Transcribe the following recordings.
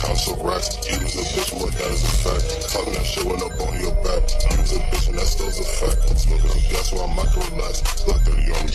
count some racks. You was a bitch, boy, that is a fact. Talking that shit when up on your back. You was a bitch and that still's a fact. Smoking on gas while I micro relax. Block 30 on me.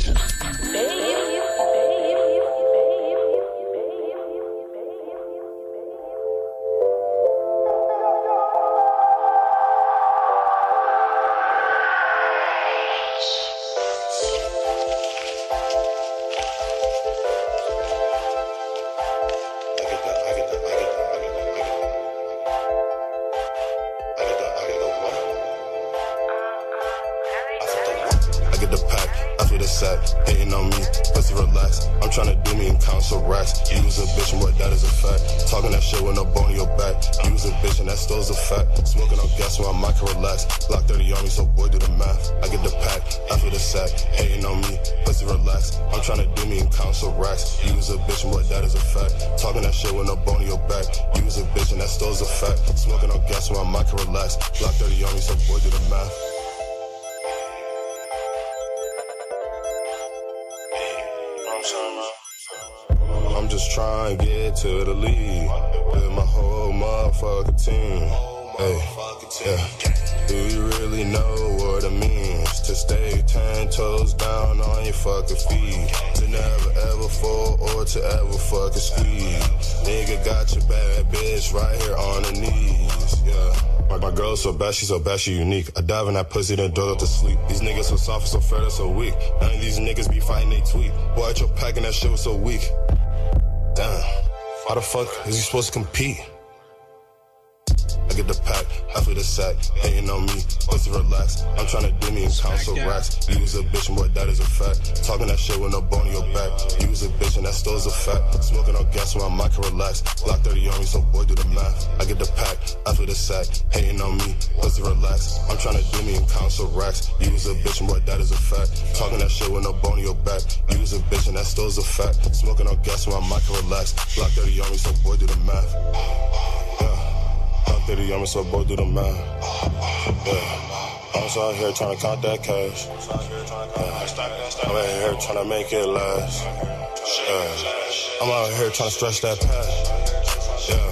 Hating on me, pussy relax. I'm tryna do me and count some racks. You was a bitch and boy, that is a fact. Talking that shit with no bone in your back. You was a bitch and that still's a fact. Smoking on gas while I can relax. Block 30 on me, so boy do the math. I get the pack, I feel the sack. Hating on me, pussy relax. I'm tryna do me and count some racks. You was a bitch and boy, that is a fact. Talking that shit with no bone in your back. You was a bitch and that still's a fact. Smoking on gas while I can relax. Block 30 on me, so boy do the math. I'm just trying to get to the lead with my whole motherfucking team. Hey, yeah. Do you really know what it means to stay 10 toes down on your fucking feet? To never ever fall or to ever fucking squeeze. Nigga got your bad bitch right here on her knees. Yeah. My girl so bad, she unique. I dive in that pussy, then dole up to sleep. These niggas so soft, so fair, so weak. None of these niggas be fighting, they tweet. Boy, at your pack and that shit was so weak. Damn, how the fuck is you supposed to compete? I get the pack, I feel the sack. Hating on me, pussy relax. I'm tryna do me and count some racks. You was a bitch and boy, that is a fact. Talking that shit with no bone in your back. You was a bitch and that still's a fact. Smoking on gas while I can relax. Block 30 on me, so boy do the math. I get the pack, I feel the sack. Hating on me, pussy relax. I'm tryna do me and count some racks. You was a bitch and boy, that is a fact. Talking that shit with no bone in your back. You was a bitch and that still's a fact. Smoking on gas while I can relax. Block 30 on me, so boy do the math. Yeah. 30 on me, so boy do the math. Yeah. I'm just out here trying to count that cash. I'm out here trying to make it last. Yeah. I'm out here trying to stretch that pack. Yeah.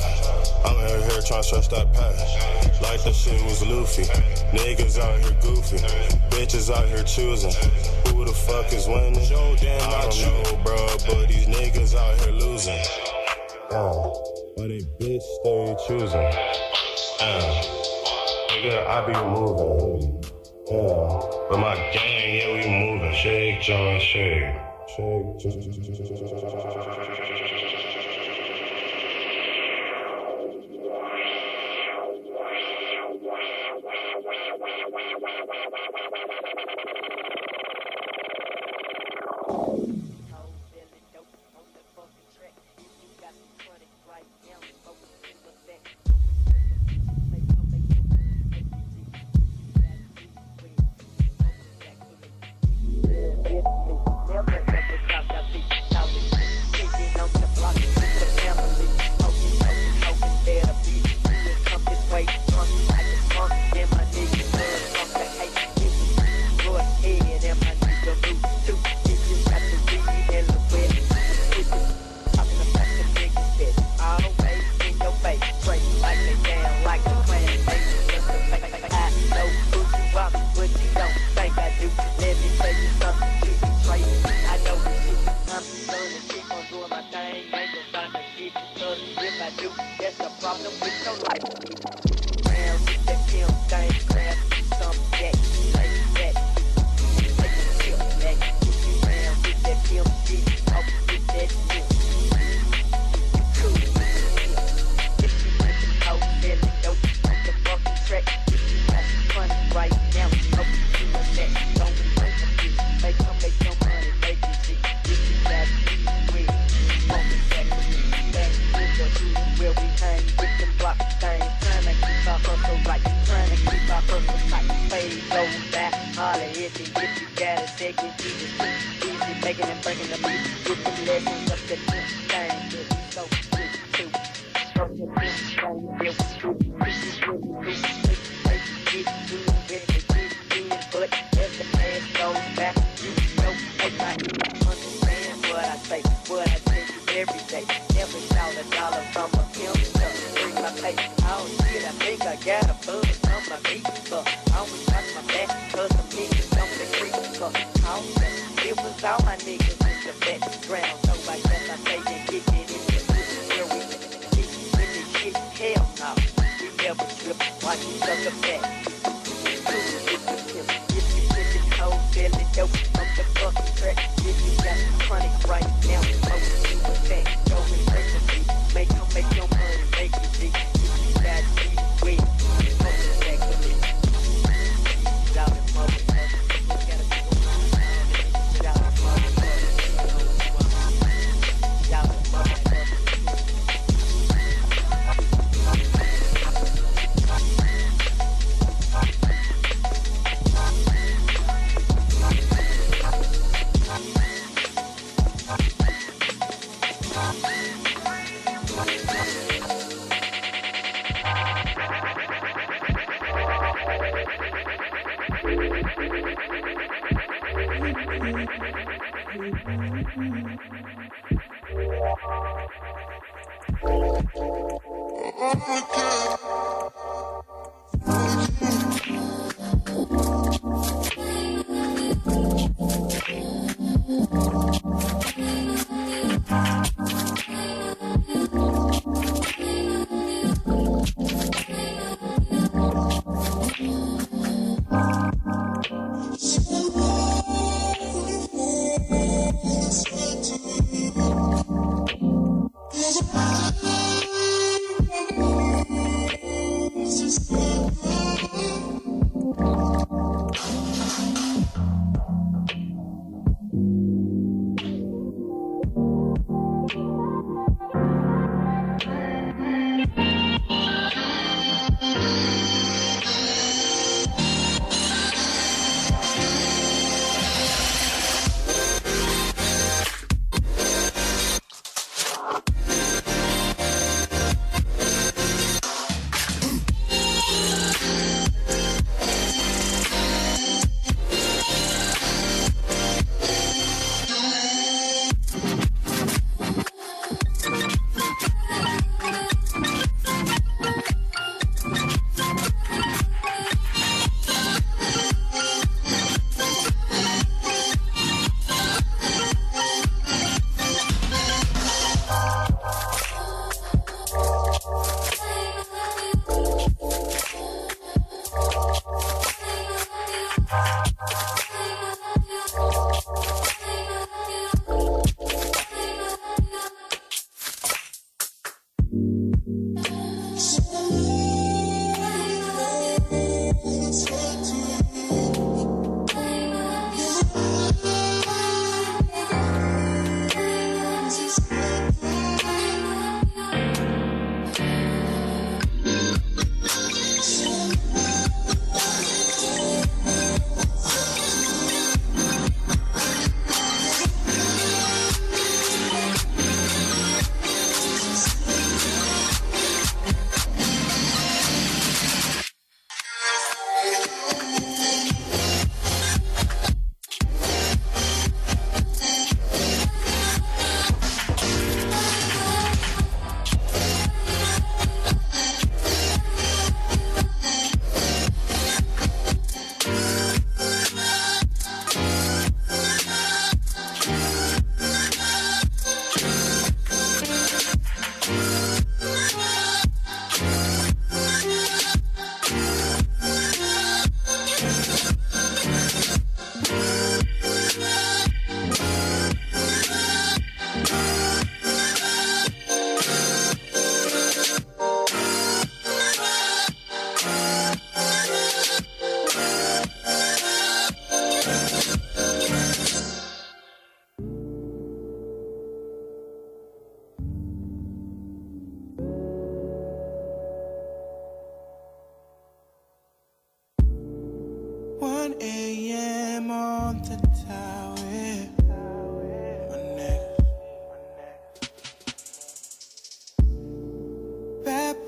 I'm out here trying to stretch that pack. Like that shit was Luffy. Niggas out here goofy. Bitches out here choosing. Who the fuck is winning? I don't know, bro, but these niggas out here losing. Why they bitch stay choosing? Nigga, I be moving. Yeah. But my gang, yeah, we moving. Shake, John, shake. What I say, what I tell you every day. Never shout a dollar from a pimp. my face. Oh shit, I think I got a buzz on my feet. I always watch my back, cause some niggas don't the creep. It was all my niggas in the background. So I guess I say they get it in the where we get with this shit. Hell no, we never trip. Watch each other back. If you put this cold belly dope on the fucking track, if you got chronic right now, smoke you a fact. Go and break the beat. Make your money, make it deep. If you got deep wet, smoke the back of it. He's out in motherfuckers. You gotta be he's out in motherfuckers. He's out in motherfuckers.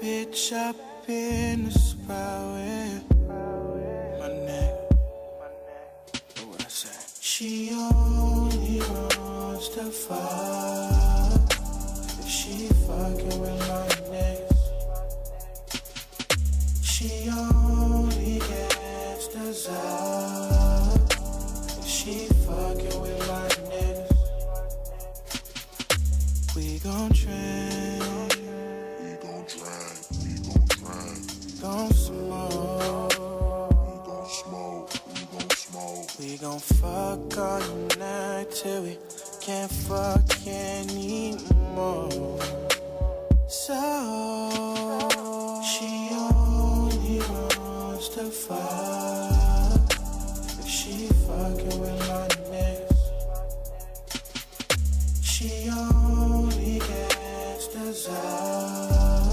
bitch up in the sprout, yeah. My neck. What I say? She only wants to fuck if she fucking with my niggas. can't fuck anymore. So she only wants to fuck if she fucking with my niggas. She only gets desire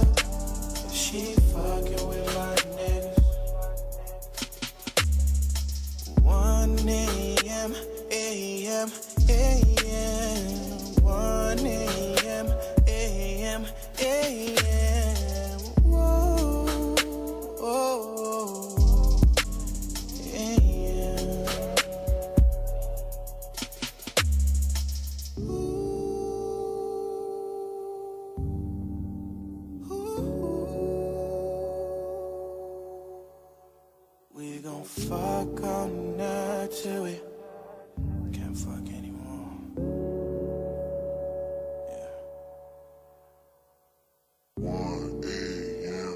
if she fucking with my niggas. 1 a.m. a.m. a.m. 1 a.m. a.m. a.m. Whoa, whoa, a.m. We gon' fuck all night till we can't fuck anymore. Yeah. 1 a.m.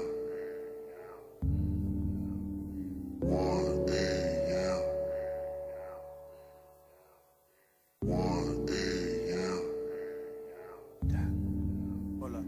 1 a.m. 1 a.m. Hold up.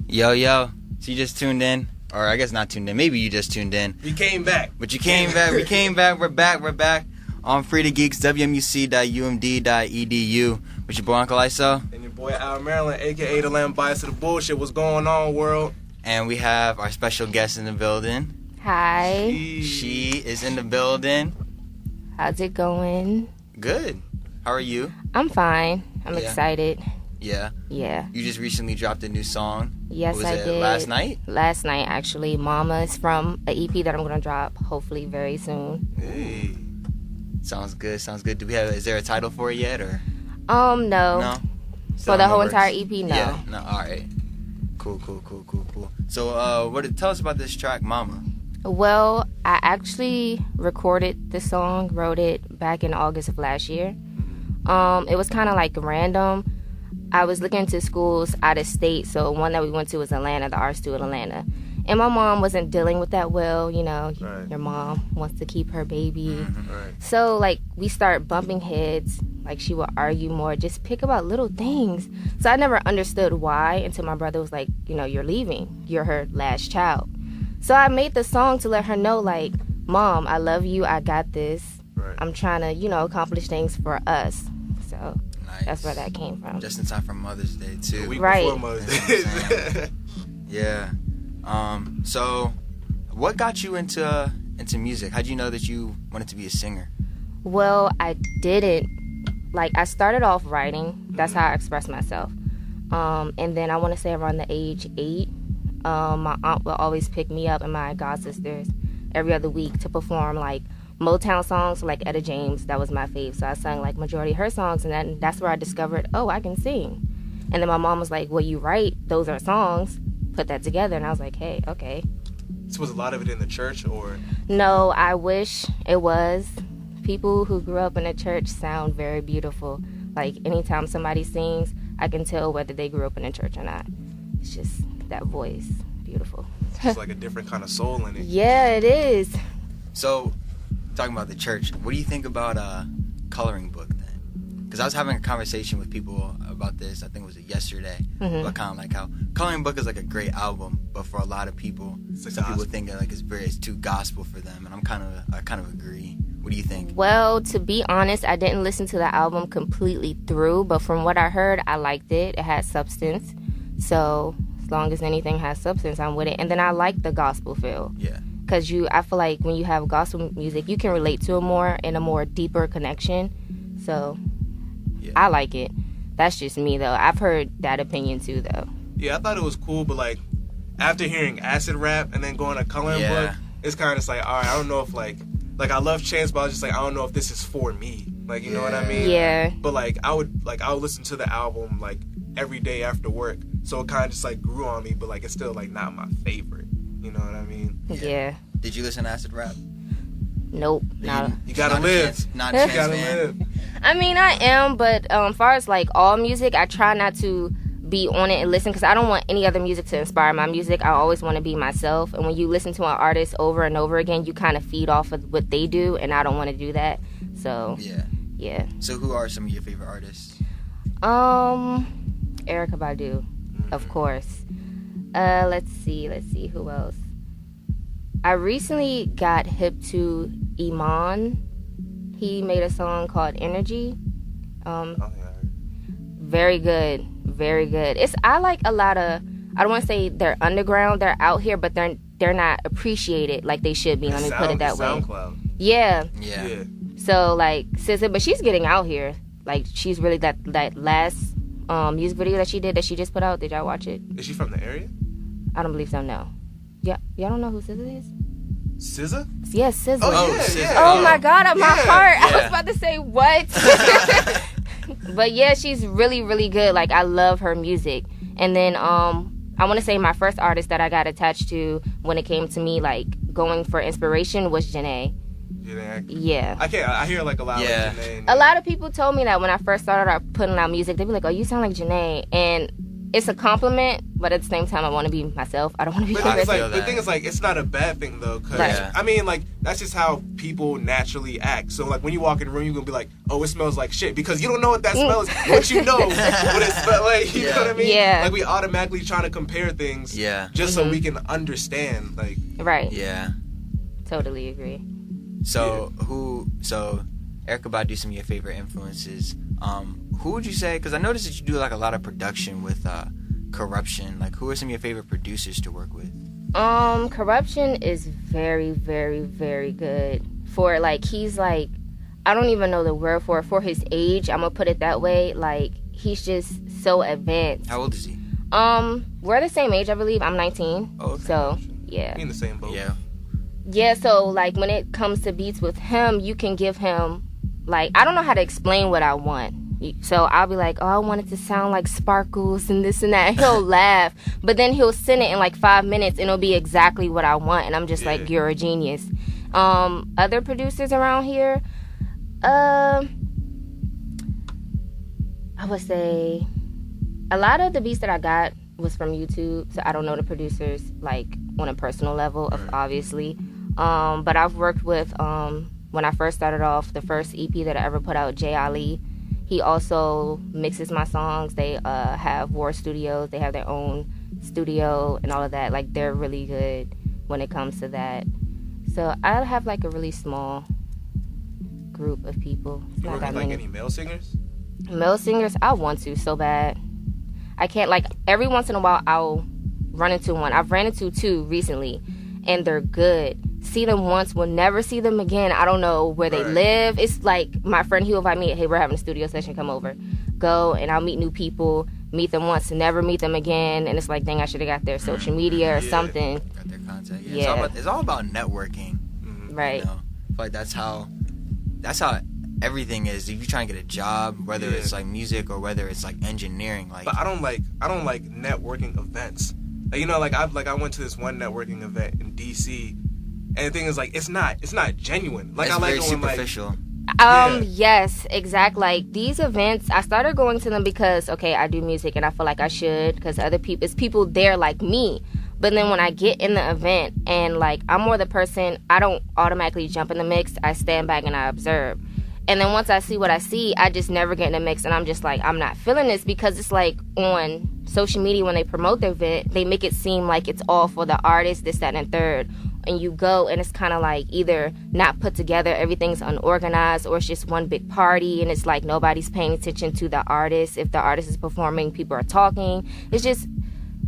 Yo, so you just tuned in, or I guess not tuned in, maybe you just tuned in. We came back. But you came back, we came back, we're back on Frieda Geeks, wmuc.umd.edu, with your boy Uncle Iso. And your boy Al Maralen, a.k.a. the Lamb Bias of the Bullshit. What's going on, world? And we have our special guest in the building. Hi. She is in the building. How's it going? Good. How are you? I'm fine. I'm excited. Yeah. Yeah. You just recently dropped a new song. Yes, was I it did. Last night? Last night, actually. Mama is from an EP that I'm going to drop hopefully very soon. Hey. Sounds good. Is there a title for it yet, or? No. No? Still For the in whole works? entire EP, no. Yeah. No. All right. Cool. So, tell us about this track, Mama. Well, I actually recorded the song, wrote it back in August of last year. It was kind of like random. I was looking into schools out of state, so one that we went to was Atlanta, the art school in Atlanta. And my mom wasn't dealing with that well, you know. Right. Your mom wants to keep her baby. Right. So, like, we start bumping heads. Like, she would argue more, just pick about little things. So I never understood why until my brother was like, you know, you're leaving. You're her last child. So I made the song to let her know, like, Mom, I love you. I got this. Right. I'm trying to, you know, accomplish things for us. So Nice. that's where that came from. Just in time for Mother's Day, The too. week Right. before Mother's That's what I'm Day. saying. Yeah. So, what got you into music? How'd you know that you wanted to be a singer? Well, I didn't. Like, I started off writing. That's how I express myself. And then I want to say around the age 8, my aunt would always pick me up and my god sisters every other week to perform, like, Motown songs, like Etta James. That was my fave. So I sang, like, majority of her songs, and then that's where I discovered, oh, I can sing. And then my mom was like, well, you write. Those are songs. Put that together. And I was like, hey, okay. So was a lot of it in the church, or? No, I wish it was. People who grew up in a church sound very beautiful. Like, anytime somebody sings, I can tell whether they grew up in a church or not. It's just that voice. Beautiful. It's like a different kind of soul in it. Yeah, it is. So, talking about the church, what do you think about coloring book then? Because I was having a conversation with people about this, I think it was yesterday, about kind of like how coloring book is like a great album, but for a lot of people, some people think that like it's too gospel for them, and I kind of agree. What do you think? Well, to be honest, I didn't listen to the album completely through, but from what I heard, I liked it. It had substance. So, as long as anything has substance, I'm with it. And then I like the gospel feel. Yeah. Because I feel like when you have gospel music, you can relate to it more in a more deeper connection. So, Yeah. I like it. That's just me, though. I've heard that opinion, too, though. Yeah, I thought it was cool, but like after hearing acid rap and then going to coloring book, it's kind of just like, all right, I don't know if like I love Chance, but I was just like, I don't know if this is for me. Like, you know what I mean? Yeah. But like I would listen to the album like every day after work, so it kind of just like grew on me. But like it's still like not my favorite. You know what I mean? Yeah. Did you listen to acid rap? Nope. No. You gotta Not a live. Chance- Not a Chance You gotta fan. live. I mean, I am, but as far as like all music, I try not to be on it and listen because I don't want any other music to inspire my music. I always want to be myself. And when you listen to an artist over and over again, you kind of feed off of what they do, and I don't want to do that. So, yeah. So who are some of your favorite artists? Erykah Badu, of course. Let's see who else. I recently got hip to Iman. He made a song called Energy. Very good. I like a lot of, I don't want to say they're underground, they're out here, but they're not appreciated like they should be. Let me put it that way. SoundCloud. Yeah. Yeah. So like SZA, but she's getting out here. Like she's really that last music video that she just put out. Did y'all watch it? Is she from the area? I don't believe so. No. Yeah, y'all don't know who SZA is? SZA? Yes, SZA. Oh, yeah, SZA. yeah. Oh my God, on my heart. I was Yeah. about to say what? But yeah, she's really, really good. Like I love her music. And then I want to say my first artist that I got attached to when it came to me like going for inspiration was Janae. Yeah. I hear like a lot Yeah. of Janae. A lot of people told me that when I first started out putting out music, they'd be like, "Oh, you sound like Janae," and it's a compliment, but at the same time, I want to be myself. I don't want to be. But the thing is, feel like, the that. thing is, like, it's not a bad thing though, cause Right. I mean, like, that's just how people naturally act. So, like, when you walk in the room, you're gonna be like, "Oh, it smells like shit," because you don't know what that smells. But you know what it smells like. You know what I mean? Yeah. Like, we automatically trying to compare things. Yeah. Just so we can understand, like. Right. Yeah. Totally agree. So Erykah Badu, some of your favorite influences. Who would you say? Because I noticed that you do like a lot of production with Corruption. Like, who are some of your favorite producers to work with? Corruption is very, very, very good. For like, he's like, I don't even know the word for his age. I'm gonna put it that way. Like, he's just so advanced. How old is he? We're the same age, I believe. I'm 19. Oh, okay. So, yeah. We in the same boat. Yeah. Yeah, so, like, when it comes to beats with him, you can give him, like, I don't know how to explain what I want. So I'll be like, oh, I want it to sound like sparkles and this and that. And he'll laugh. But then he'll send it in, like, 5 minutes, and it'll be exactly what I want. And I'm just like, you're a genius. Other producers around here, I would say a lot of the beats that I got was from YouTube, so I don't know the producers like on a personal level, obviously. But I've worked with when I first started off, the first EP that I ever put out, Jay Ali. He also mixes my songs. They have War Studios. They have their own studio and all of that. Like, they're really good when it comes to that. So I have like a really small group of people. You work with like any male singers? Male singers, I want to so bad. I can't, like, every once in a while I'll run into one. I've ran into 2 recently, and they're good. See them once, will never see them again. I don't know where they live. It's like my friend, he'll invite me, hey, we're having a studio session, come over. Go, and I'll meet new people, meet them once, never meet them again. And it's like, dang, I should have got their social media or something. Got their contact. Yeah. It's all about networking. Right. You know? But that's how everything is. If you're trying to get a job, whether it's like music or whether it's like engineering, like. But I don't like networking events. Like, you know, I went to this one networking event in DC, and the thing is, like, it's not genuine. Like, it's I like very going, superficial. Yes, exactly. Like, these events, I started going to them because, okay, I do music and I feel like I should, because other people, it's people there like me. But then when I get in the event and, like, I'm more the person, I don't automatically jump in the mix. I stand back and I observe. And then once I see what I see, I just never get in the mix, and I'm just like, I'm not feeling this, because it's like on social media when they promote their event, they make it seem like it's all for the artist, this, that, and third. And you go, and it's kind of like either not put together, everything's unorganized, or it's just one big party, and it's like nobody's paying attention to the artist. If the artist is performing, people are talking. It's just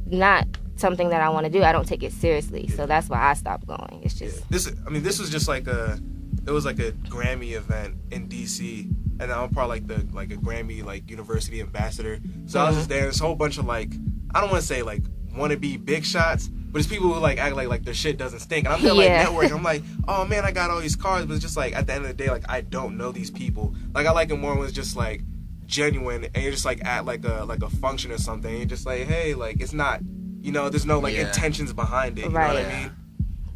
not something that I want to do. I don't take it seriously, so that's why I stopped going. It's just this was just like it was like a Grammy event in DC, and I'm probably like a Grammy like university ambassador. So I was just there. There's a whole bunch of, like, I don't want to say like wannabe big shots, but it's people who like act like their shit doesn't stink. And I'm there like networking. I'm like, oh man, I got all these cards, but it's just like at the end of the day, like, I don't know these people. Like, I like it more when it's just like genuine, and you're just like at like a function or something. And you're just like, hey, like, it's not, you know, there's no like intentions behind it. You know what I mean?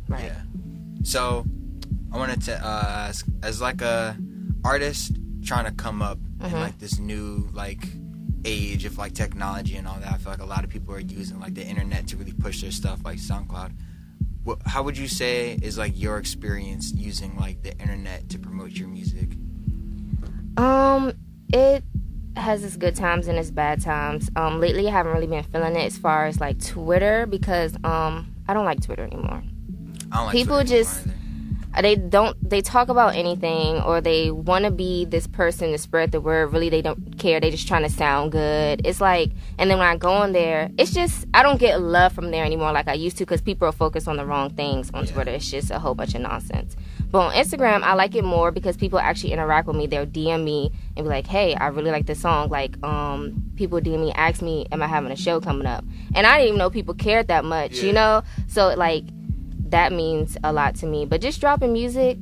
Right. Yeah. So I wanted to ask, as like a artist trying to come up in like this new like age of like technology and all that, I feel like a lot of people are using like the internet to really push their stuff, like SoundCloud. How would you say is like your experience using like the internet to promote your music? It has its good times and its bad times. Lately I haven't really been feeling it as far as like Twitter, because I don't like Twitter anymore. I don't like people Twitter just anymore they talk about anything, or they want to be this person to spread the word. Really, they don't care. They just trying to sound good. It's like, and then when I go on there, it's just, I don't get love from there anymore like I used to, because people are focused on the wrong things on Twitter. It's just a whole bunch of nonsense. But on Instagram, I like it more because people actually interact with me. They'll DM me and be like, hey, I really like this song. Like, people DM me, ask me, am I having a show coming up? And I didn't even know people cared that much, you know? So, like, that means a lot to me. But just dropping music,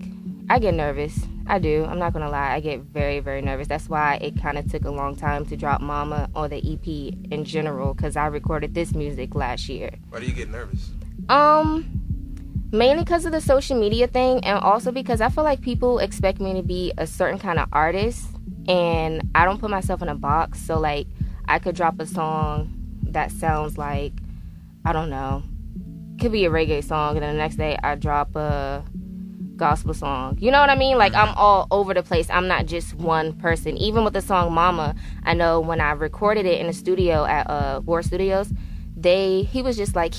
I get nervous. I do. I'm not going to lie. I get very, very nervous. That's why it kind of took a long time to drop Mama or the EP in general, because I recorded this music last year. Why do you get nervous? Mainly because of the social media thing, and also because I feel like people expect me to be a certain kind of artist, and I don't put myself in a box. So, like, I could drop a song that sounds like, I don't know, could be a reggae song, and then the next day I drop a gospel song. You know what I mean? Like, I'm all over the place. I'm not just one person. Even with the song Mama, I know when I recorded it in the studio at War Studios, he was just like,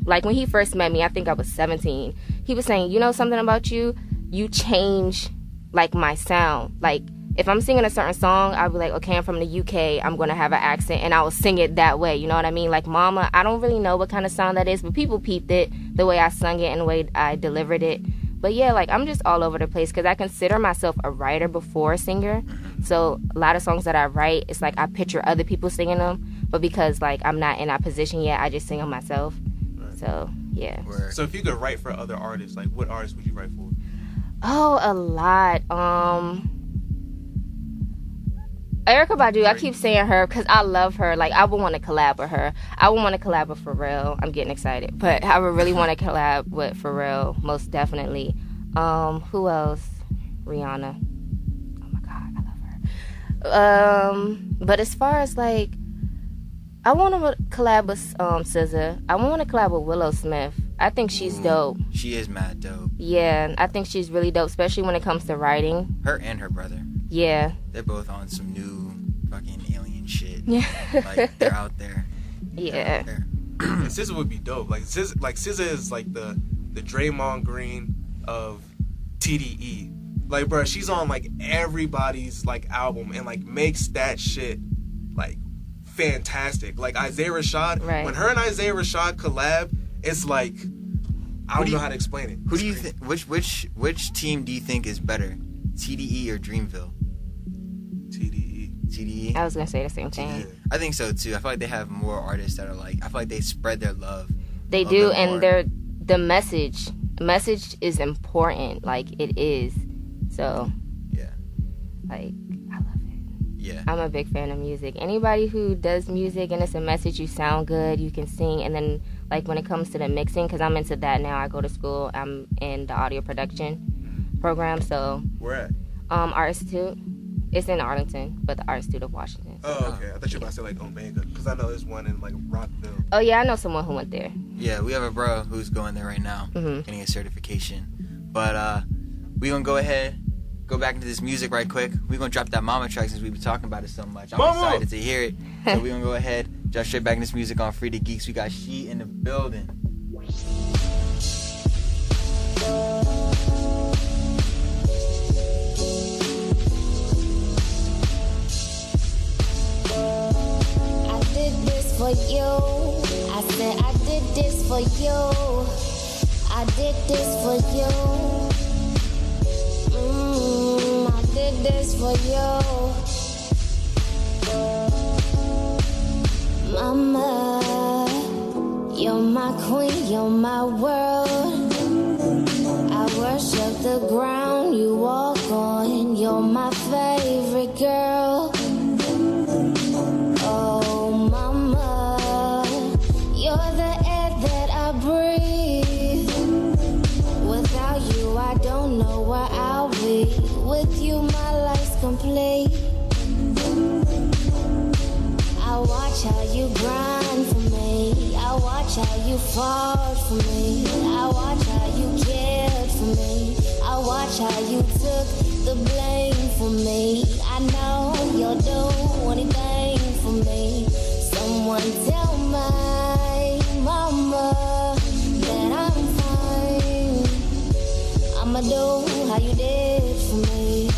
like, when he first met me, I think I was 17, he was saying, you know something about you? You change, like, my sound. Like, if I'm singing a certain song, I'll be like, okay, I'm from the UK, I'm going to have an accent, and I will sing it that way. You know what I mean? Like, Mama, I don't really know what kind of sound that is, but people peeped it, the way I sung it and the way I delivered it. But yeah, like, I'm just all over the place, because I consider myself a writer before a singer. So a lot of songs that I write, it's like I picture other people singing them, but because like I'm not in that position yet, I just sing them myself. Right. So yeah. So if you could write for other artists, like what artists would you write for? Oh, a lot. Erykah Badu, I keep saying her because I love her. Like, I would want to collab with her. I would want to collab with Pharrell. I'm getting excited. But I would really want to collab with Pharrell, most definitely. Who else? Rihanna. Oh, my God. I love her. But as far as, like, I want to collab with SZA. I want to collab with Willow Smith. I think she's dope. She is mad dope. Yeah, I think she's really dope, especially when it comes to writing. Her and her brother. Yeah. They're both on some new fucking alien shit. Yeah. Like, they're out there. Yeah. Out there. And SZA would be dope. Like SZA is like the Draymond Green of TDE. Like, bro, she's on like everybody's like album and like makes that shit like fantastic. Like Isaiah Rashad, right. When her and Isaiah Rashad collab, it's like I don't know how to explain it. Who do you think? Which team do you think is better, TDE or Dreamville? TDE. I was gonna say the same thing. Yeah. I think so too. I feel like they have more artists that are like. I feel like they spread their love. They do, and the message is important. Like it is. So. Yeah. Like I love it. Yeah. I'm a big fan of music. Anybody who does music and it's a message, you sound good, you can sing, and then like when it comes to the mixing, because I'm into that now. I go to school. I'm in the audio production program. So. Where at? Art Institute. It's in Arlington, but the Art Institute of Washington. So. Oh, okay. I thought you were about to say like Omega, because I know there's one in like Rockville. Oh yeah, I know someone who went there. Yeah, we have a bro who's going there right now, getting a certification. But we gonna go back into this music right quick. We gonna drop that Mama track since we've been talking about it so much. I'm excited to hear it. So we gonna go ahead, jump straight back in this music on Frieda Geeks. We got She in the building. For you, I said I did this for you. I did this for you. I did this for you. Mama, you're my queen, you're my world. I worship the ground you walk on. You're my favorite girl. With you, my life's complete. I watch how you grind for me. I watch how you fought for me. I watch how you cared for me. I watch how you took the blame for me. I know you'll do anything for me. Someone tell my mama that I'm fine. I'ma do how you did for me.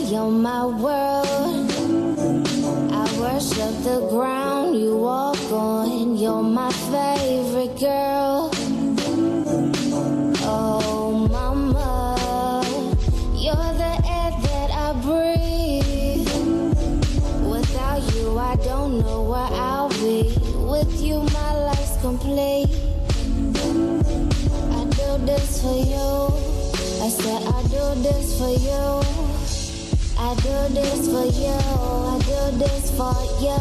You're my world. I worship the ground you walk on. You're my favorite girl. Oh, mama, you're the air that I breathe. Without you, I don't know where I'll be. With you, my life's complete. I do this for you. I said I do this for you. I do this for you, I do this for you.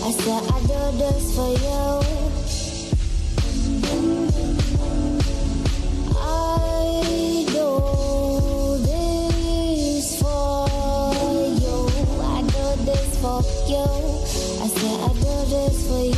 I said I do this for you. I do this for you. I do this for you. I said I do this for you.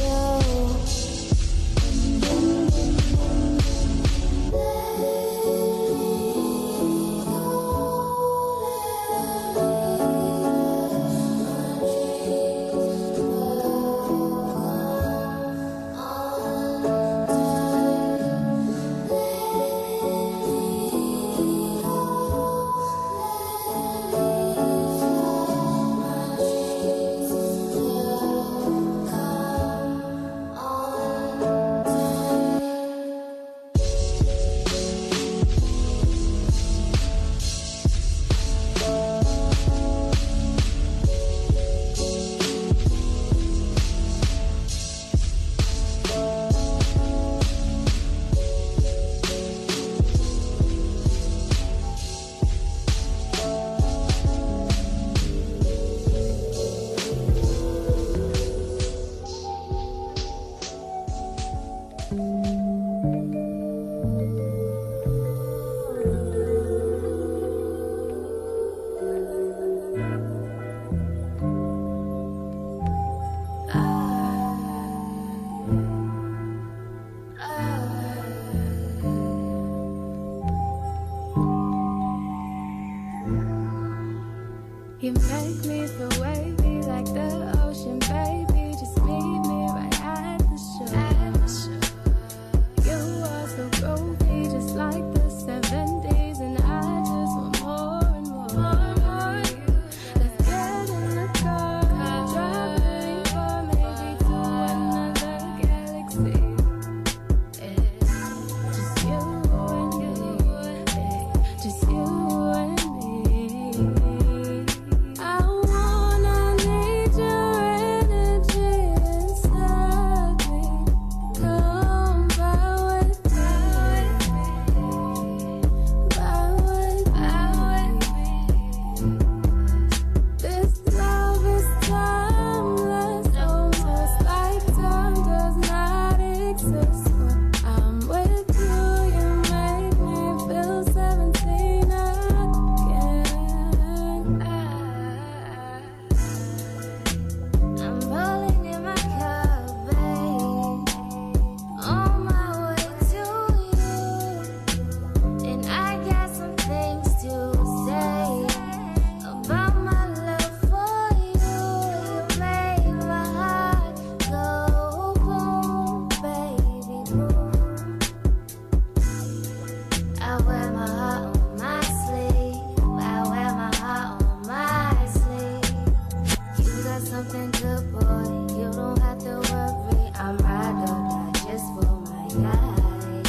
something good, boy. You don't have to worry. I'm ride or die just for my guy.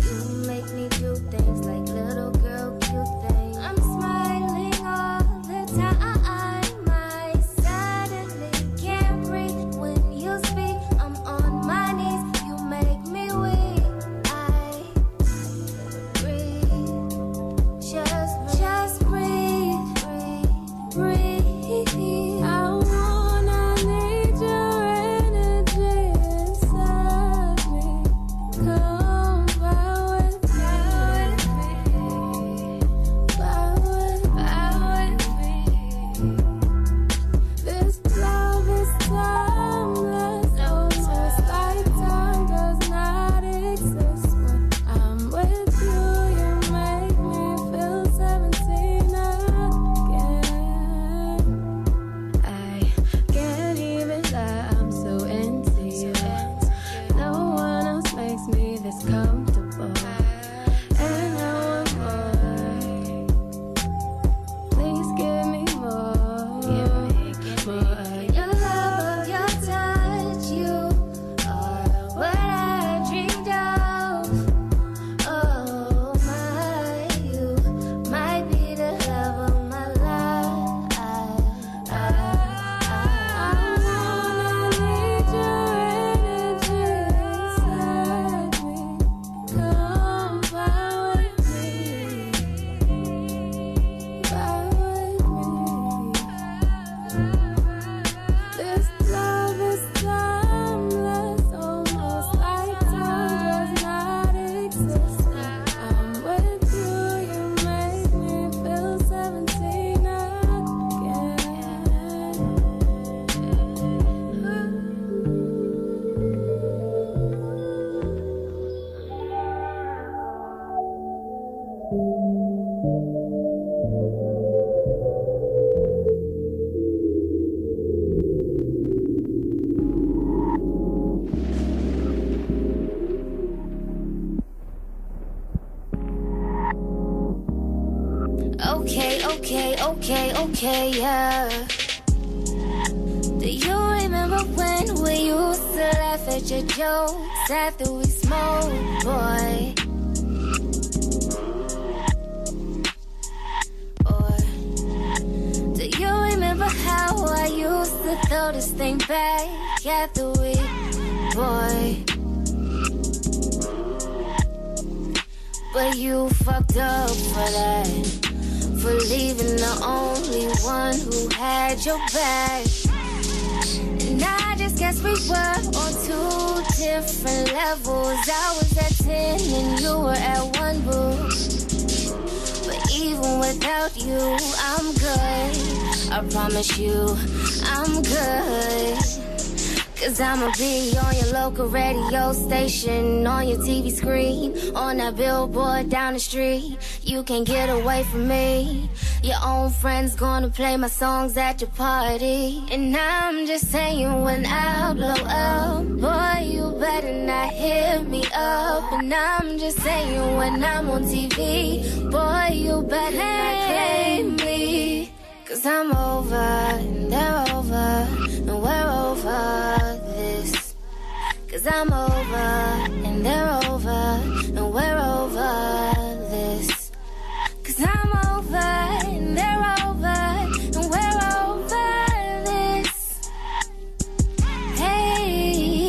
You make me do things like little girl cute things. I'm smiling all the time. I suddenly can't breathe when you speak. I'm on my knees. You make me weak. I breathe. Just breathe. Breathe. I wanna need your energy inside me. Come by with me. By with me. This love is timeless. Almost like time does not exist. When I'm with you, you make me feel 17 again. I can't even lie, I'm so into you. No one else makes me this comfortable. And I want more. Please give me more. More. Your love, your touch, you are what I dreamed of. Oh my, you might be the love of my life. I wanna need your energy inside me. Come by with me. By with me. This love is timeless, almost like time does not exist. When I'm with you, you make me feel 17 Okay, yeah. Do you remember when we used to laugh at your jokes after we smoked, boy? Or do you remember how I used to throw this thing back after we, boy? But you fucked up for that. For leaving the only one who had your back. And I just guess we were on two different levels. I was at 10 and you were at 1, boo. But even without you, I'm good. I promise you, I'm good. Cause I'ma be on your local radio station, on your TV screen, on that billboard down the street. You can't get away from me. Your own friends gonna play my songs at your party. And I'm just saying, when I blow up, boy, you better not hit me up. And I'm just saying, when I'm on TV, boy, you better not claim me. Cause I'm over, and they're over, and we're over this. Cause I'm over, and they're over, and we're over this. Cause I'm over, and they're over, and we're over this. Hey,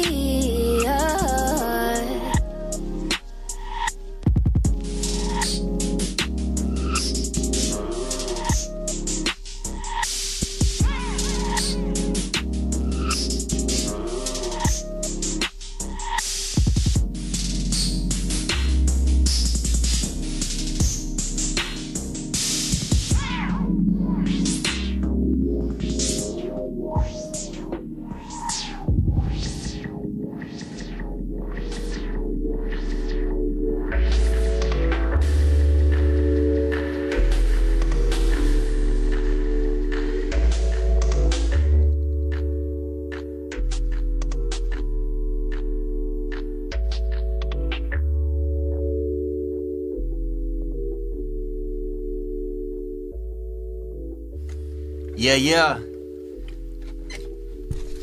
Yeah.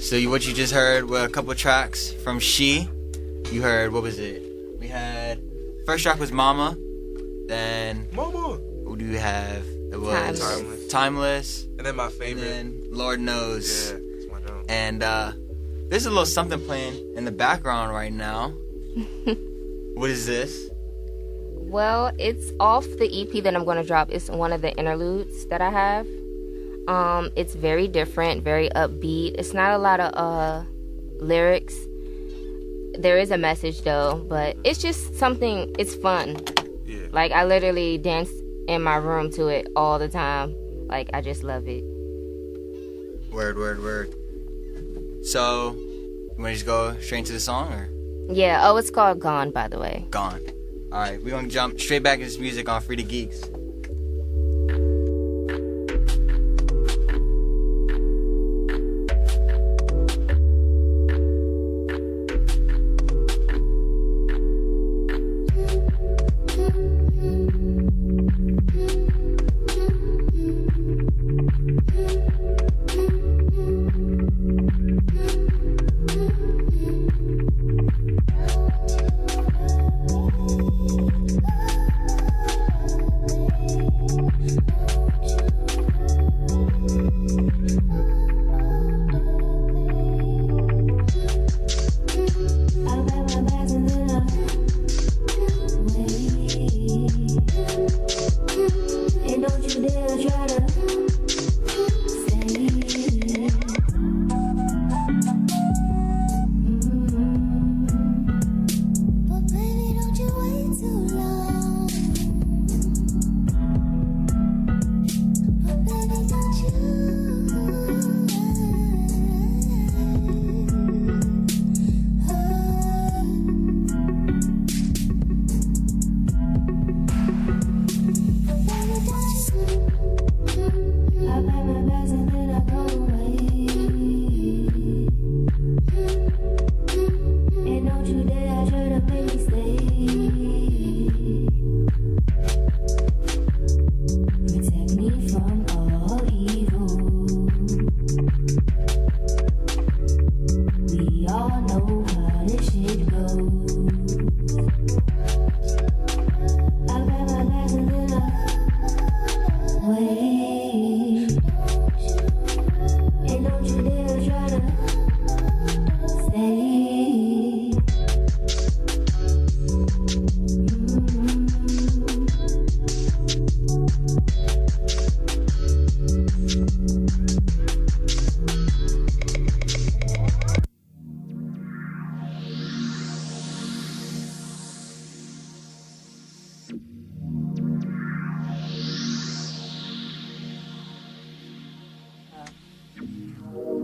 So what you just heard were a couple tracks from She. You heard, what was it? We had, first track was Mama. Then, Mama. Who do you have? It was Timeless. And then my favorite. And then Lord Knows. Yeah, that's my job. And there's a little something playing in the background right now. What is this? Well, it's off the EP that I'm going to drop. It's one of the interludes that I have. It's very different, very upbeat. It's not a lot of lyrics. There is a message though, but it's just something, it's fun. Yeah. Like I literally dance in my room to it all the time. Like I just love it. Word. So, you want to just go straight into the song or? Yeah, oh, it's called Gone, by the way. Gone. Alright, we're going to jump straight back into this music on Frieda Geeks.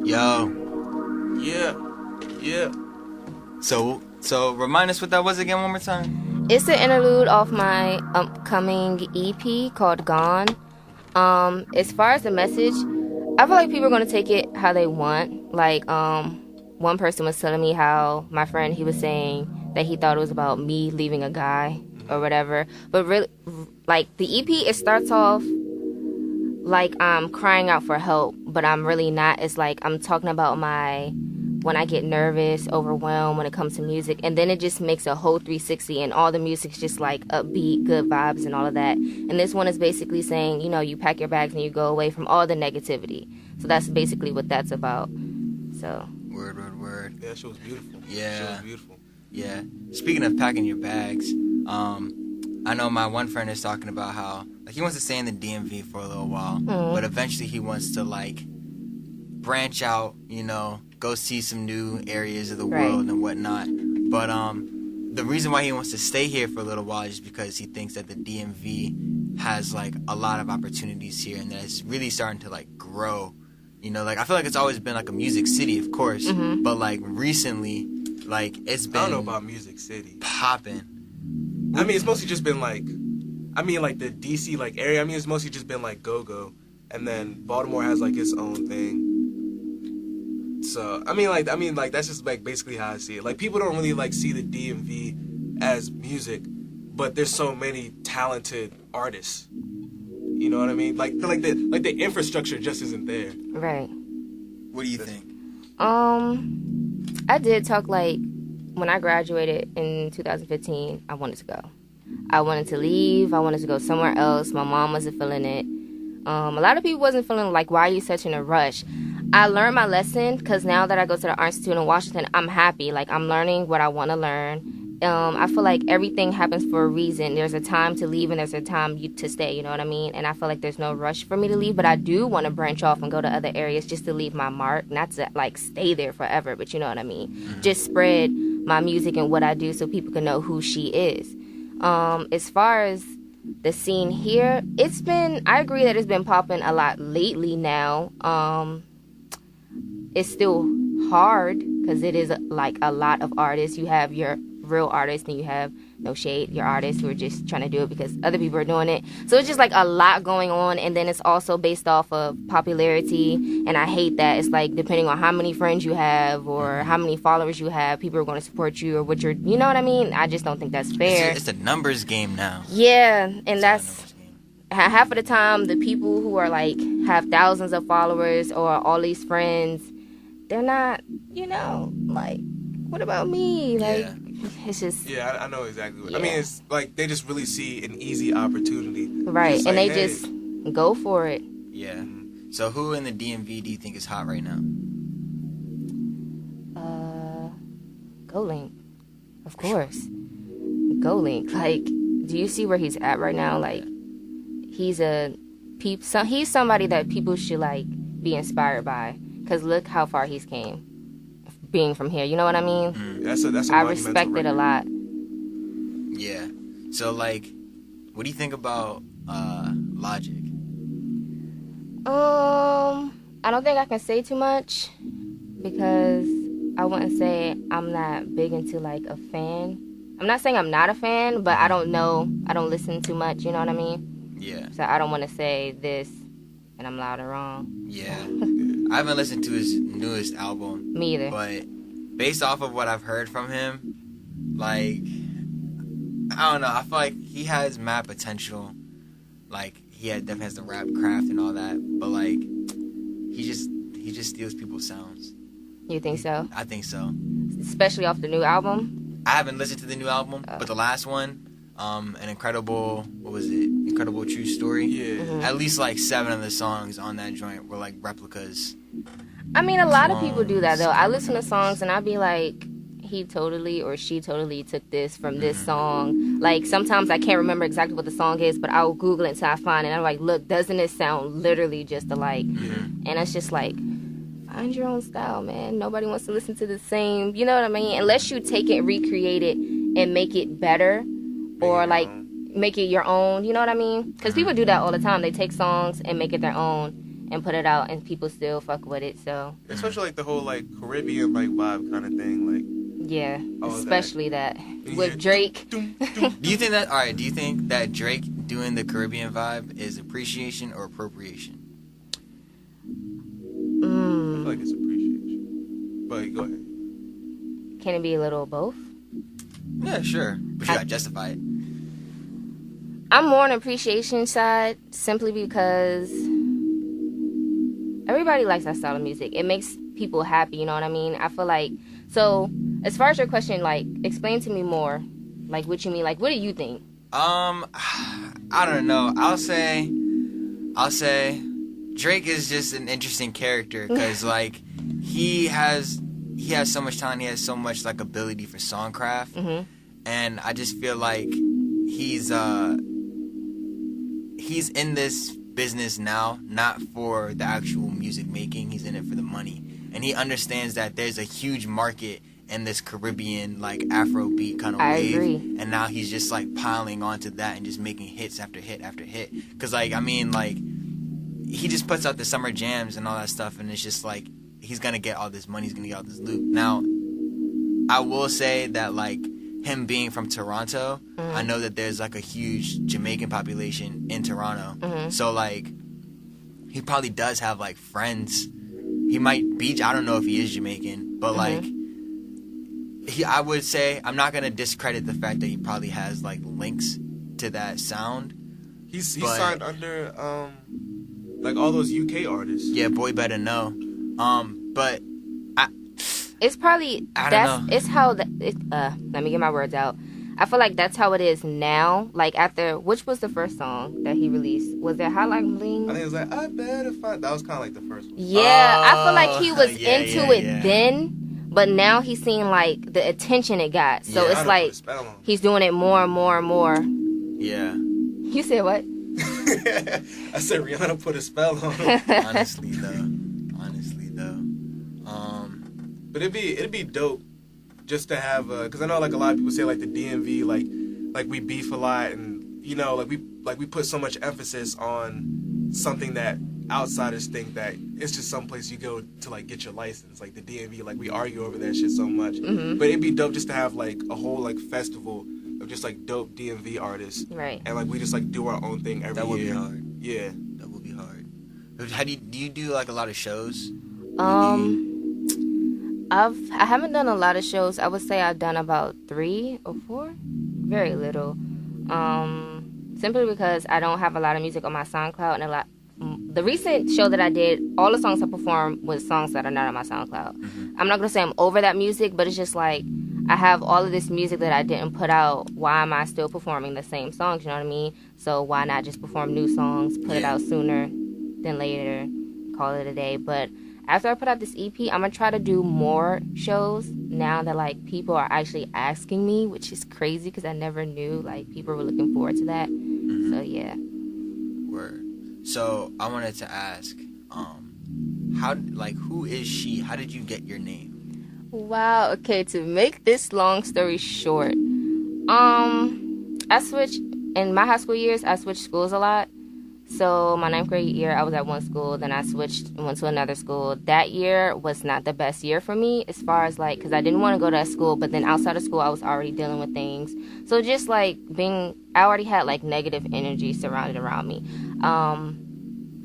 Yo. Yeah. So remind us what that was again one more time. It's an interlude off my upcoming EP called Gone. As far as the message, I feel like people are going to take it how they want. Like, one person was telling me how my friend, he was saying that he thought it was about me leaving a guy or whatever. But really, like, the EP, it starts off like I'm crying out for help, but I'm really not. It's like I'm talking about when I get nervous, overwhelmed when it comes to music, and then it just makes a whole 360, and all the music's just like upbeat, good vibes and all of that. And this one is basically saying, you know, you pack your bags and you go away from all the negativity. So that's basically what that's about. So Word. Yeah, that shit was beautiful. Yeah. That shit was beautiful. Yeah. Speaking of packing your bags, I know my one friend is talking about how like he wants to stay in the DMV for a little while, but eventually he wants to like branch out, you know, go see some new areas of the world and whatnot. But the reason why he wants to stay here for a little while is because he thinks that the DMV has like a lot of opportunities here and that it's really starting to like grow. You know, like I feel like it's always been like a music city, of course, but like recently, like it's been. I don't know about Music City. Popping. I mean, it's mostly just been like, like the DC like area. I mean, it's mostly just been like go-go, and then Baltimore has like its own thing. So I mean, like that's just like basically how I see it. Like people don't really like see the DMV as music, but there's so many talented artists. You know what I mean? Like the infrastructure just isn't there. Right. What do you think? I did talk, like, when I graduated in 2015, I wanted to go. I wanted to leave. I wanted to go somewhere else. My mom wasn't feeling it. A lot of people wasn't feeling like, why are you such in a rush? I learned my lesson because now that I go to the Art Institute in Washington, I'm happy. Like, I'm learning what I want to learn. I feel like everything happens for a reason. There's a time to leave and there's a time to stay, you know what I mean? And I feel like there's no rush for me to leave, but I do want to branch off and go to other areas just to leave my mark, not to, like, stay there forever, but you know what I mean? Just spread my music and what I do so people can know who she is. As far as the scene here, I agree that it's been popping a lot lately now. It's still hard because it is, like, a lot of artists. You have your real artists and you have, no shade, your artists who are just trying to do it because other people are doing it. So it's just, like, a lot going on, and then it's also based off of popularity, and I hate that. It's like, depending on how many friends you have or how many followers you have, people are going to support you or what you're, you know what I mean? I just don't think that's fair. It's a numbers game now. Yeah, and that's half of the time the people who are, like, have thousands of followers or all these friends, they're not, you know, like, what about me? Like, it's just... Yeah, I know exactly what... Yeah. I mean, it's like they just really see an easy opportunity. Right, like, and they just go for it. Yeah. So who in the DMV do you think is hot right now? GoLink. Of course. GoLink. Like, do you see where he's at right now? Like, he's somebody that people should, like, be inspired by. Because look how far he's came. Being from here, you know what I mean? That's a I respect it a lot. Yeah. So, like, what do you think about Logic? I don't think I can say too much because I wouldn't say I'm not big into, like, a fan. I'm not saying I'm not a fan, but I don't know. I don't listen too much, you know what I mean? Yeah. So I don't want to say this and I'm loud and wrong. Yeah. I haven't listened to his newest album. Me either. But based off of what I've heard from him, like, I don't know. I feel like he has mad potential. Like, he definitely has the rap craft and all that. But, like, he just steals people's sounds. You think so? I think so. Especially off the new album? I haven't listened to the new album, but the last one, an incredible, what was it? Incredible True Story. Yeah. Mm-hmm. At least like 7 of the songs on that joint were like replicas. I mean, a lot of people do that though. I listen to songs and I be like, he totally or she totally took this from this song. Like, sometimes I can't remember exactly what the song is, but I'll Google it until I find it. And I'm like, look, doesn't it sound literally just alike? And it's just like, find your own style, man. Nobody wants to listen to the same, you know what I mean? Unless you take it, recreate it, and make it better, or like make it your own, you know what I mean? Because people do that all the time. They take songs and make it their own and put it out, and people still fuck with it. So especially like the whole like Caribbean like vibe kind of thing, like yeah, especially that with Drake. Do you think that? All right. Do you think that Drake doing the Caribbean vibe is appreciation or appropriation? I feel like it's appreciation, but go ahead. Can it be a little of both? Yeah, sure. But you gotta justify it. I'm more on the appreciation side simply because everybody likes that style of music. It makes people happy, you know what I mean? I feel like, so as far as your question, like, explain to me more, like, what you mean, like, what do you think? I don't know. I'll say Drake is just an interesting character because like he has so much talent, he has so much like ability for songcraft, and I just feel like he's in this business now not for the actual music making. He's in it for the money, and he understands that there's a huge market in this Caribbean like Afrobeat kind of wave. Agree. And now he's just like piling onto that and just making hits after hit after hit. Because like I mean like he just puts out the summer jams and all that stuff, and it's just like he's gonna get all this money, he's gonna get all this loot. Now I will say that like him being from Toronto, I know that there's like a huge Jamaican population in Toronto, so like he probably does have like friends. He might be, I don't know if he is Jamaican, but like I would say I'm not gonna discredit the fact that he probably has like links to that sound. He's signed under like all those UK artists. Yeah, boy better know. But It's probably I don't know. It's how let me get my words out. I feel like that's how it is now. Like after, which was the first song that he released? Was it Hotline Bling? I think it was like, I better find. That was kind of like the first one. Yeah, I feel like he was yeah, into it then, but now he's seeing like the attention it got. So Yeah. it's like he's doing it more and more and more. Yeah. You said what? I said Rihanna put a spell on him. Honestly though. But it'd be dope just to have because I know like a lot of people say like the DMV like we beef a lot, and you know like we put so much emphasis on something that outsiders think that it's just some place you go to like get your license, like the DMV. Like we argue over that shit so much. Mm-hmm. But it'd be dope just to have like a whole like festival of just like dope DMV artists, Right. and like we just like do our own thing every year. That would be hard. Yeah. That would be hard. How do you do like a lot of shows? I haven't done a lot of shows. I would say I've done about 3 or 4. Very little. Simply because I don't have a lot of music on my SoundCloud, and the recent show that I did, all the songs I performed was songs that are not on my SoundCloud. I'm not gonna say I'm over that music, but it's just like I have all of this music that I didn't put out. Why am I still performing the same songs? You know what I mean? So why not just perform new songs, put it out sooner than later, call it a day? But after I put out this EP, I'm gonna try to do more shows now that like people are actually asking me, which is crazy because I never knew like people were looking forward to that. So yeah. Word. So I wanted to ask, who is she? How did you get your name? Wow. Okay. To make this long story short, I switched in my high school years. I switched schools a lot. So my 9th grade year, I was at one school. Then I switched and went to another school. That year was not the best year for me as far as like, because I didn't want to go to that school. But then outside of school, I was already dealing with things. So just like I already had like negative energy surrounded around me.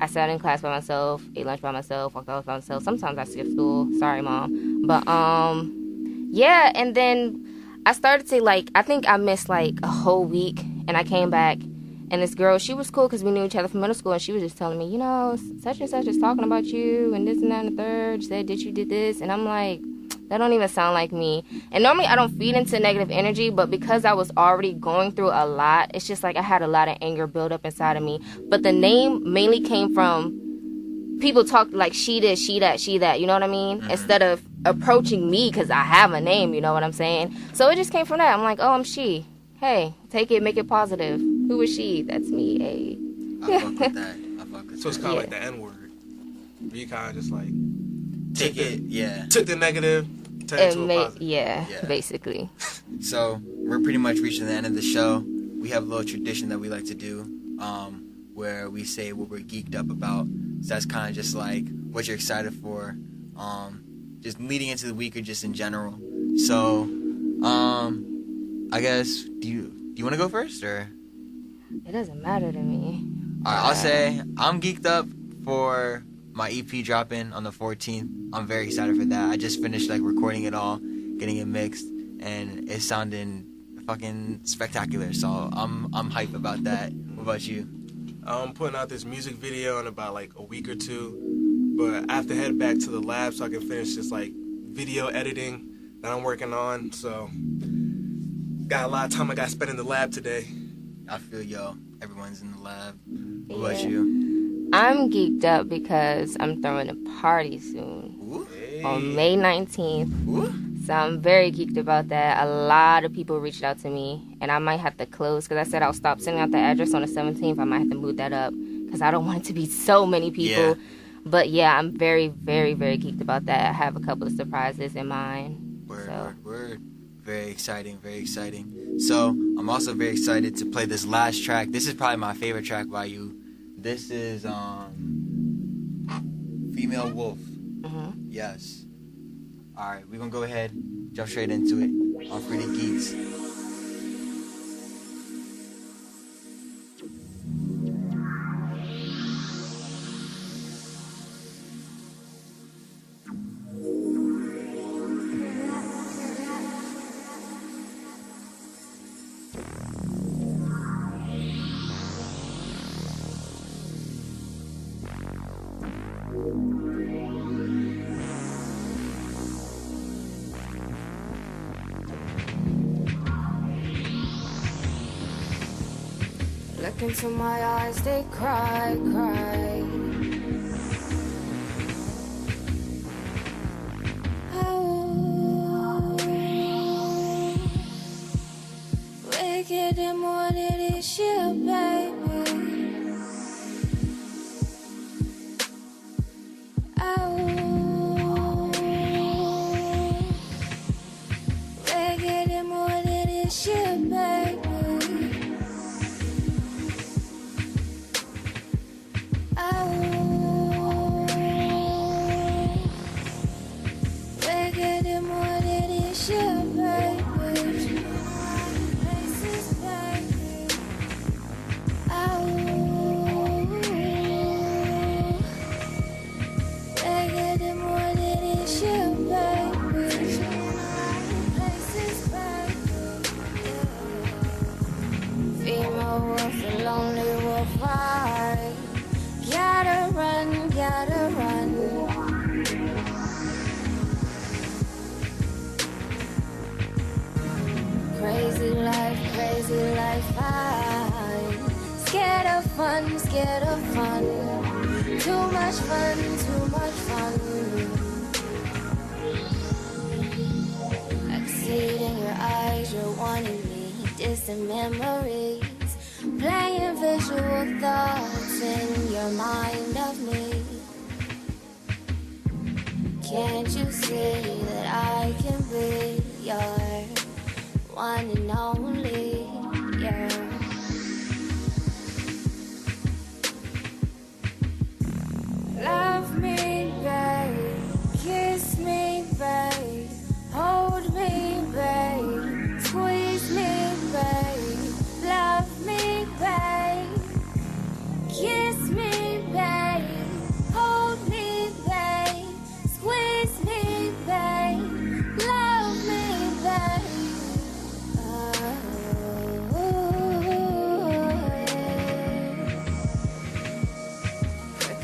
I sat in class by myself, ate lunch by myself, walked out by myself. Sometimes I skipped school. Sorry, Mom. But yeah. And then I started to like, I think I missed like a whole week, and I came back. And this girl, she was cool because we knew each other from middle school, and she was just telling me, you know, such and such is talking about you, and this and that and the third, said that you did this. And I'm like, that don't even sound like me. And normally I don't feed into negative energy, but because I was already going through a lot, it's just like I had a lot of anger build up inside of me. But the name mainly came from people talk like she this, she that, she that, you know what I mean? Instead of approaching me because I have a name, you know what I'm saying? So it just came from that. I'm like, oh, I'm she. Hey, take it, make it positive. Who is she? That's me. Hey. I fuck with that. So it's kind of like the N-word. You kind of just like Take it, yeah. Took the negative, turned it into a positive. Yeah, basically. So we're pretty much reaching the end of the show. We have a little tradition that we like to do, where we say what we're geeked up about. So that's kind of just like what you're excited for, just leading into the week or just in general. So, I guess do you want to go first or? It doesn't matter to me. All right, I'll say I'm geeked up for my EP dropping on the 14th. I'm very excited for that. I just finished like recording it all, getting it mixed, and it's sounding fucking spectacular. So I'm hype about that. What about you? I'm putting out this music video in about like a week or two, but I have to head back to the lab so I can finish this like video editing that I'm working on. So got a lot of time I got spent in the lab today. I feel everyone's in the lab. What about you? I'm geeked up because I'm throwing a party soon. Ooh. On May 19th. Ooh. So I'm very geeked about that. A lot of people reached out to me, and I might have to close because I said I'll stop sending out the address on the 17th. I might have to move that up because I don't want it to be so many people. Yeah. But yeah, I'm very, very, very geeked about that. I have a couple of surprises in mind. Word. Very exciting, very exciting. So I'm also very excited to play this last track. This is probably my favorite track by you. This is Female Wolf. Mm-hmm. Yes. All right, we're going to go ahead, jump straight into it on Frieda Geeks. Look into my eyes, they cry, cry. Oh, wicked and more than this shit, baby. Oh, wicked and more than this shit, baby. Crazy life, I'm scared of fun, scared of fun. Too much fun, too much fun. I see it in your eyes, you're wanting me. Distant memories, playing visual thoughts in your mind of me. Can't you see that I can be your one and only, yeah. Love me, babe. Kiss me, babe. Hold me, babe. Squeeze me, babe. Love me, babe. Kiss me, babe. Hold me, babe. Squeeze me, babe. Love me, babe.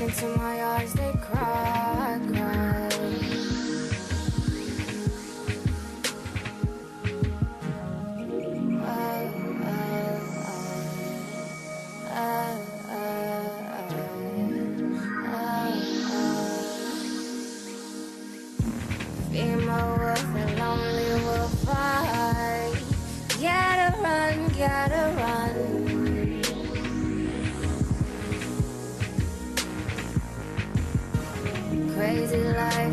Into my eyes, they cry, cry. Female wolf, a lonely wolf, fight. Gotta run, gotta run. Crazy life,